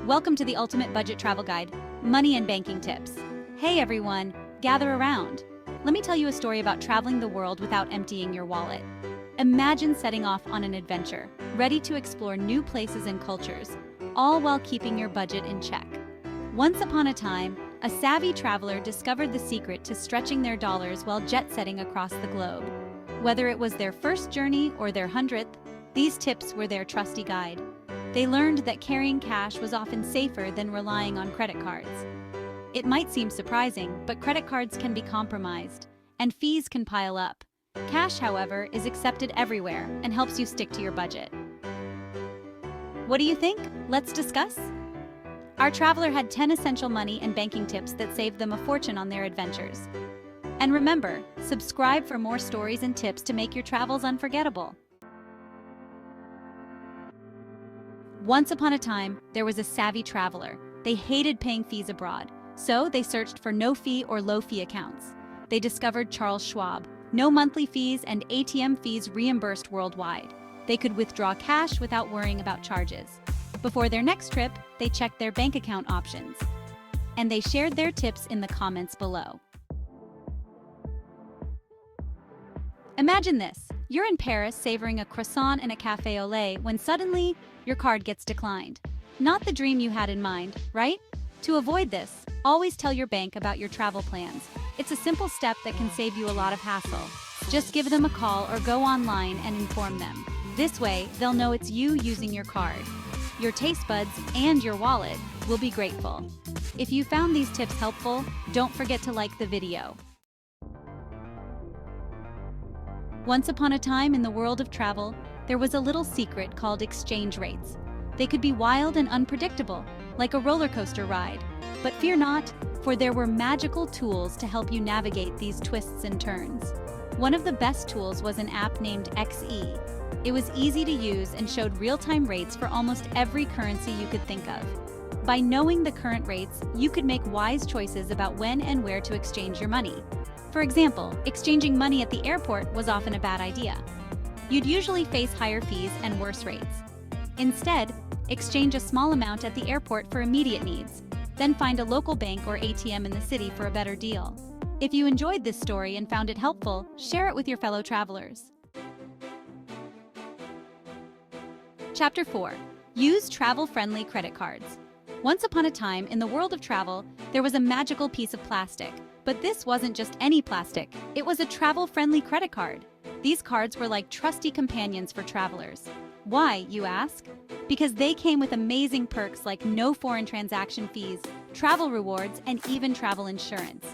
Welcome to the ultimate budget travel guide, money and banking tips. Hey everyone, gather around. Let me tell you a story about traveling the world without emptying your wallet. Imagine setting off on an adventure, ready to explore new places and cultures, all while keeping your budget in check. Once upon a time, a savvy traveler discovered the secret to stretching their dollars while jet-setting across the globe. Whether it was their first journey or their 100th, these tips were their trusty guide. They learned that carrying cash was often safer than relying on credit cards. It might seem surprising, but credit cards can be compromised, and fees can pile up. Cash, however, is accepted everywhere and helps you stick to your budget. What do you think? Let's discuss. Our traveler had 10 essential money and banking tips that saved them a fortune on their adventures. And remember, subscribe for more stories and tips to make your travels unforgettable. Once upon a time, there was a savvy traveler. They hated paying fees abroad, so they searched for no-fee or low-fee accounts. They discovered Charles Schwab, no monthly fees and ATM fees reimbursed worldwide. They could withdraw cash without worrying about charges. Before their next trip, they checked their bank account options. And they shared their tips in the comments below. Imagine this. You're in Paris savoring a croissant and a café au lait when suddenly your card gets declined. Not the dream you had in mind, right? To avoid this, always tell your bank about your travel plans. It's a simple step that can save you a lot of hassle. Just give them a call or go online and inform them. This way, they'll know it's you using your card. Your taste buds and your wallet will be grateful. If you found these tips helpful, don't forget to like the video. Once upon a time in the world of travel, there was a little secret called exchange rates. They could be wild and unpredictable, like a roller coaster ride. But fear not, for there were magical tools to help you navigate these twists and turns. One of the best tools was an app named XE. It was easy to use and showed real-time rates for almost every currency you could think of. By knowing the current rates, you could make wise choices about when and where to exchange your money. For example, exchanging money at the airport was often a bad idea. You'd usually face higher fees and worse rates. Instead, exchange a small amount at the airport for immediate needs, then find a local bank or ATM in the city for a better deal. If you enjoyed this story and found it helpful, share it with your fellow travelers. Chapter 4. Use travel-friendly credit cards. Once upon a time, in the world of travel, there was a magical piece of plastic. But this wasn't just any plastic. It was a travel-friendly credit card. These cards were like trusty companions for travelers. Why, you ask? Because they came with amazing perks like no foreign transaction fees, travel rewards, and even travel insurance.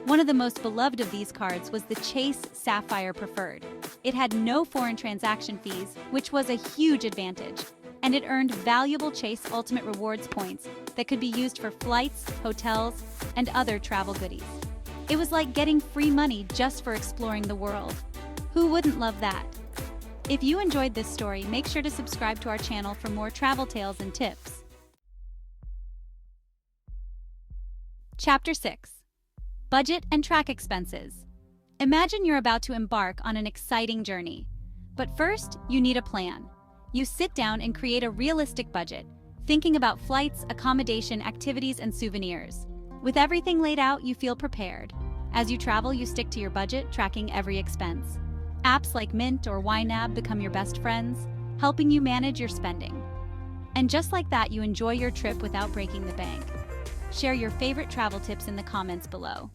One of the most beloved of these cards was the Chase Sapphire Preferred. It had no foreign transaction fees, which was a huge advantage, and it earned valuable Chase Ultimate Rewards points that could be used for flights, hotels, and other travel goodies. It was like getting free money just for exploring the world. Who wouldn't love that? If you enjoyed this story, make sure to subscribe to our channel for more travel tales and tips. Chapter 6. Budget and track expenses. Imagine you're about to embark on an exciting journey. But first, you need a plan. You sit down and create a realistic budget, thinking about flights, accommodation, activities, and souvenirs. With everything laid out, you feel prepared. As you travel, you stick to your budget, tracking every expense. Apps like Mint or YNAB become your best friends, helping you manage your spending. And just like that, you enjoy your trip without breaking the bank. Share your favorite travel tips in the comments below.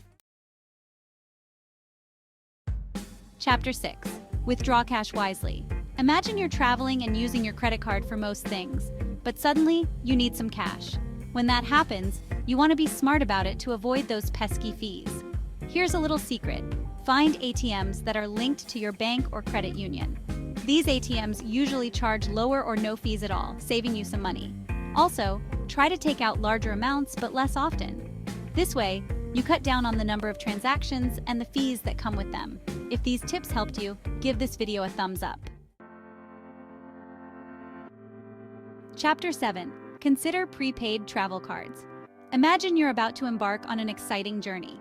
Chapter 6. Withdraw cash wisely. Imagine you're traveling and using your credit card for most things, but suddenly you need some cash. When that happens, you want to be smart about it to avoid those pesky fees. Here's a little secret. Find ATMs that are linked to your bank or credit union. These ATMs usually charge lower or no fees at all, saving you some money. Also, try to take out larger amounts but less often. This way, you cut down on the number of transactions and the fees that come with them. If these tips helped you, give this video a thumbs up. Chapter 7. Consider prepaid travel cards. Imagine you're about to embark on an exciting journey.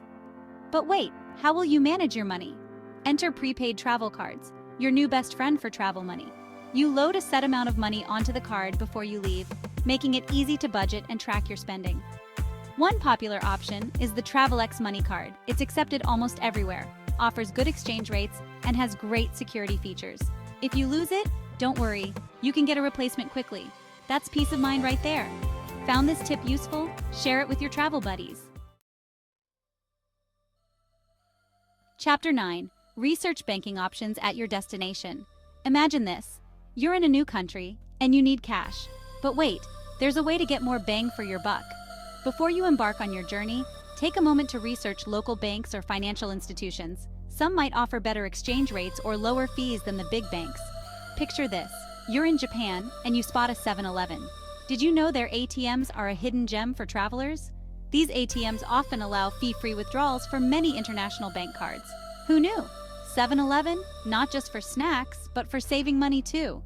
But wait, how will you manage your money? Enter prepaid travel cards, your new best friend for travel money. You load a set amount of money onto the card before you leave, making it easy to budget and track your spending. One popular option is the TravelX Money Card. It's accepted almost everywhere, offers good exchange rates, and has great security features. If you lose it, don't worry, you can get a replacement quickly. That's peace of mind right there. Found this tip useful? Share it with your travel buddies. Chapter 9. Research banking options at your destination. Imagine this. You're in a new country, and you need cash. But wait, there's a way to get more bang for your buck. Before you embark on your journey, take a moment to research local banks or financial institutions. Some might offer better exchange rates or lower fees than the big banks. Picture this. You're in Japan, and you spot a 7-Eleven. Did you know their ATMs are a hidden gem for travelers? These ATMs often allow fee-free withdrawals for many international bank cards. Who knew? 7-Eleven, not just for snacks, but for saving money too.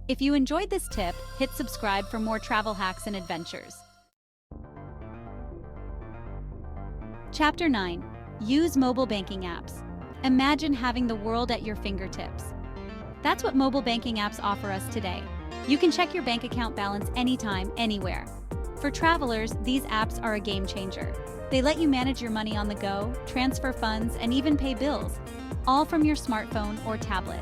If you enjoyed this tip, hit subscribe for more travel hacks and adventures. Chapter 9. Use mobile banking apps. Imagine having the world at your fingertips. That's what mobile banking apps offer us today. You can check your bank account balance anytime, anywhere. For travelers, these apps are a game changer. They let you manage your money on the go, transfer funds, and even pay bills, all from your smartphone or tablet.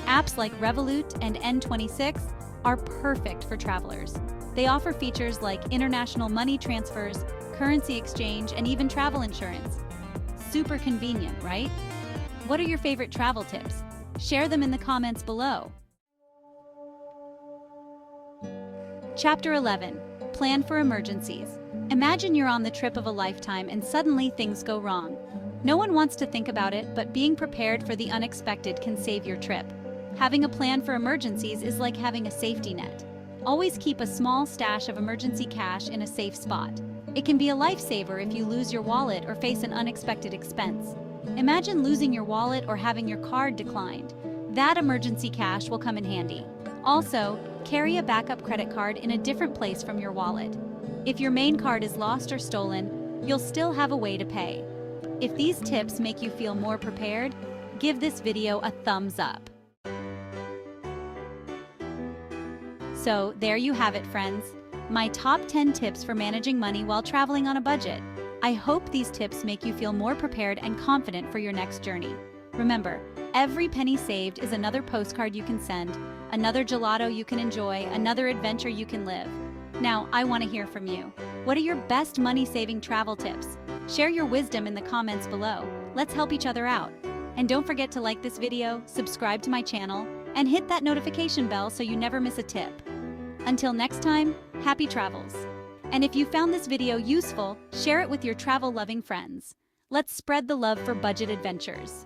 Apps like Revolut and N26 are perfect for travelers. They offer features like international money transfers, currency exchange, and even travel insurance. Super convenient, right? What are your favorite travel tips? Share them in the comments below. Chapter 11. Plan for emergencies. Imagine you're on the trip of a lifetime and suddenly things go wrong. No one wants to think about it, but being prepared for the unexpected can save your trip. Having a plan for emergencies is like having a safety net. Always keep a small stash of emergency cash in a safe spot. It can be a lifesaver if you lose your wallet or face an unexpected expense. Imagine losing your wallet or having your card declined. That emergency cash will come in handy. Also, carry a backup credit card in a different place from your wallet. If your main card is lost or stolen, you'll still have a way to pay. If these tips make you feel more prepared, give this video a thumbs up. So, there you have it, friends. My top 10 tips for managing money while traveling on a budget. I hope these tips make you feel more prepared and confident for your next journey. Remember, every penny saved is another postcard you can send, another gelato you can enjoy, another adventure you can live. Now, I want to hear from you. What are your best money-saving travel tips? Share your wisdom in the comments below. Let's help each other out. And don't forget to like this video, subscribe to my channel, and hit that notification bell so you never miss a tip. Until next time, happy travels. And if you found this video useful, share it with your travel-loving friends. Let's spread the love for budget adventures.